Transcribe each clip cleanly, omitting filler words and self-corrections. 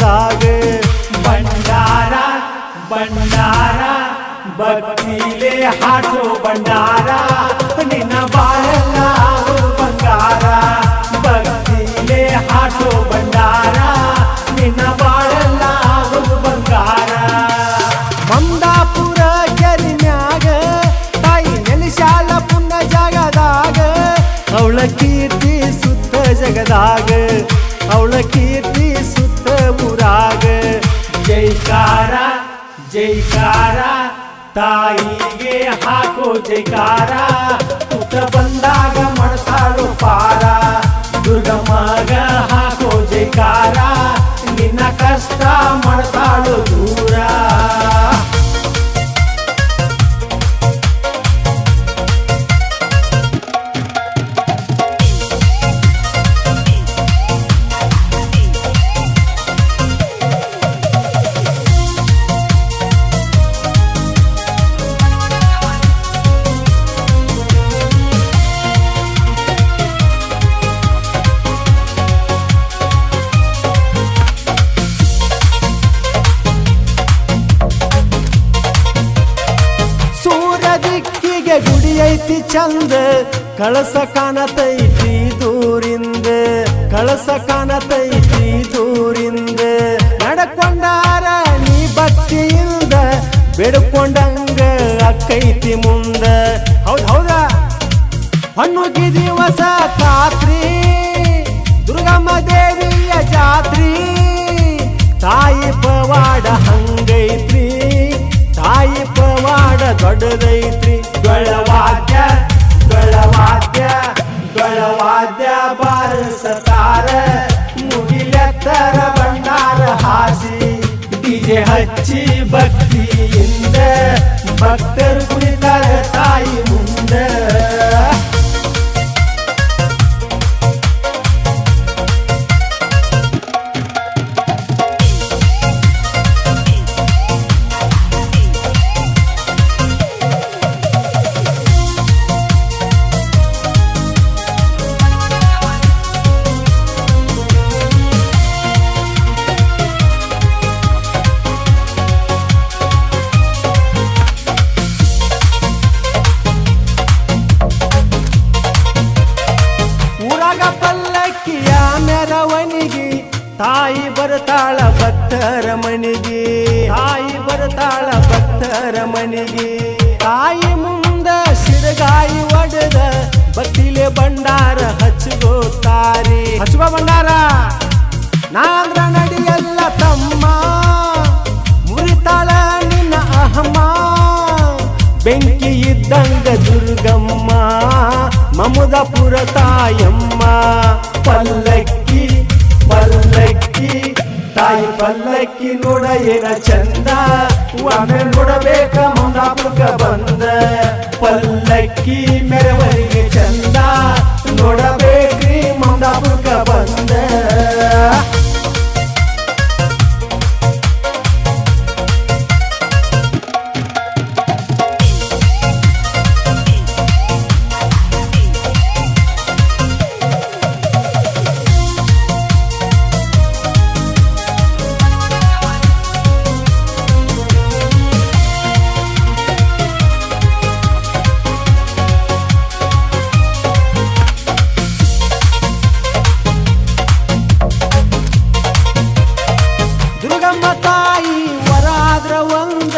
ಜಗದಾಗ ಭಂಡಾರ ಭಂಡಾರ ಭಕ್ತಿಲೇ ಹಾಡೋ ಭಂಡಾರ ನಿನ್ನ ಬಾಳೆಲ್ಲ ಬಂಗಾರ ಭಕ್ತಿಲೇ ಹಾಡೋ ಭಂಡಾರ ನಿನ್ನ ಬಾಳೆಲ್ಲ ಬಂಗಾರ ಮಂದಾಪುರ ಕೆರಿಮ್ಯಾಗ ತಾಯಿ ನೆಲಿಶಾಲ ಪುಣ್ಯ ಜಗದಾಗ ಅವಳ ಕೀರ್ತಿ ಸುತ್ತ ಜಗದಾಗ ಅವಳ ಕೀರ್ತಿ ಸುತ್ತ ಊರಾಗ ಜೈಕಾರ ಜೈಕಾರ ತಾಯಿಗೆ ಹಾಕೋ ಜೈಕಾರ ಪುತ್ರ ಬಂದಾಗ ಮಾಡ್ತಾಳು ಪಾರ ದುರ್ಗಮ್ಮಗ ಹಾಕೋ ಜೈಕಾರ ನಿನ್ನ ಕಷ್ಟ ಮಾಡ್ತಾಳು ದೂರ ದಿಕ್ಕಿಗೆ ಗುಡಿ ಐತಿ ಚಂದ ಕಳಸ ಕಾಣತೈತಿ ದೂರಿಂದ ಕಳಸ ಕಾಣತೈತಿ ದೂರಿಂದ ನಡ್ಕೊಂಡಾರ ನೀ ಭಕ್ತಿಯಿಂದ ಬೇಡ್ಕೊಂಡಂಗ ಅಕ್ಕೈತಿ ಮುಂದ ಹೌದ್ ಹೌದಾ ಹಣ್ಣುಗಿ ದಿವಸ ರಾತ್ರಿ ದುರ್ಗಮ್ಮ ದೇವಿಯ ಜಾತ್ರಿ ತಾಯಿ ಪವಾಡ ಹಂಗೈತ್ರಿ ತಾಯಿ ಪವಾಡ ದೊಡ್ಡದೈತ್ರಿ ಗಳವಾದ್ಯ ಗಳವಾದ್ಯ ಗಳವಾದ್ಯ ಬಾರಿಸತಾರ ಮುಗಿಲೆತ್ತರ ಭಂಡಾರ ಹಾಸಿ ಡಿಜೆ ಹಚ್ಚಿ ಭಕ್ತಿಯಿಂದ ಭಕ್ತರು ಕುಣಿತಾರ ತಾಯಿ ಮುಂದ ಪಲ್ಲಕ್ಕಿಯ ಮೆರವಣಿಗೆ ತಾಯಿ ಬರ್ತಾಳ ಭಕ್ತರ ಮನಿಗೆ ತಾಯಿ ಬರ್ತಾಳ ಭಕ್ತರ ಮನಿಗೆ ತಾಯಿ ಮುಂದ ಸಿರಗಾಯಿ ಒಡೆದ ಭಕ್ತಿಲೆ ಭಂಡಾರ ಹಚ್ಕೋತಾರಿ ಹಚ್ಕೋ ಭಂಡಾರ ನಾಂದ್ರ ನಡಿಯಲ್ಲ ತಮ್ಮ ಮುರಿತಾಳ ನಿನ್ನ ಅಹಮ್ಮ ಬೆಂಕಿ ಇದ್ದಂಗ ದುರ್ಗಮ್ಮ ಮಮುದಪುರ ತಾಯಮ್ಮ ಪಲ್ಲಕ್ಕಿ ಪಲ್ಲಕ್ಕಿ ತಾಯಿ ಪಲ್ಲಕ್ಕಿ ನೋಡ ಏನ ಚಂದ ಒಮ್ಮೆ ನೋಡಬೇಕ ಮುಂದಾಪುರಕ ಬಂದ ಪಲ್ಲಕ್ಕಿ ಮೆರವಣಿಗೆ ಚಂದ ನೋಡಬೇಕ್ರಿ ಮುಂದಾಪುರಕ ಬಂದ ತಾಯಿ ವರಾದ್ರ ಒಂದ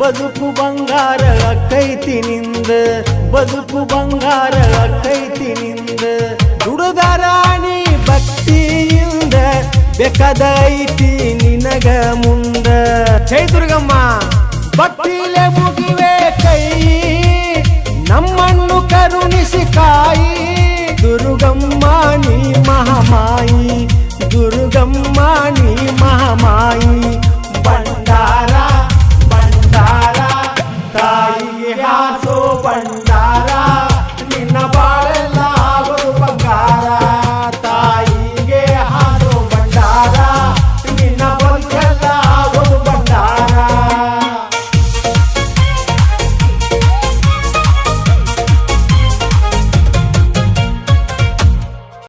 ಬದುಕು ಬಂಗಾರ ಅಕ್ಕೈತಿ ನಿಂದ ಬದುಕು ಬಂಗಾರ ಅಕ್ಕೈತಿ ನಿಂದ ದುಡುದ ರಾಣಿ ಭಕ್ತಿಯಿಂದ ಬೇಕಾದ ಐತಿ ನಿನಗ ಮುಂದ ಜೈ ದುರ್ಗಮ್ಮ ಭಕ್ತಿಲೆ ಮುಗಿವೆ ಕೈ ನಮ್ಮನ್ನು ಕರುಣಿಸಿ ಕಾಯಿ ದುರ್ಗಮ್ಮ ನೀ ಮಹಾಮಾಯಿ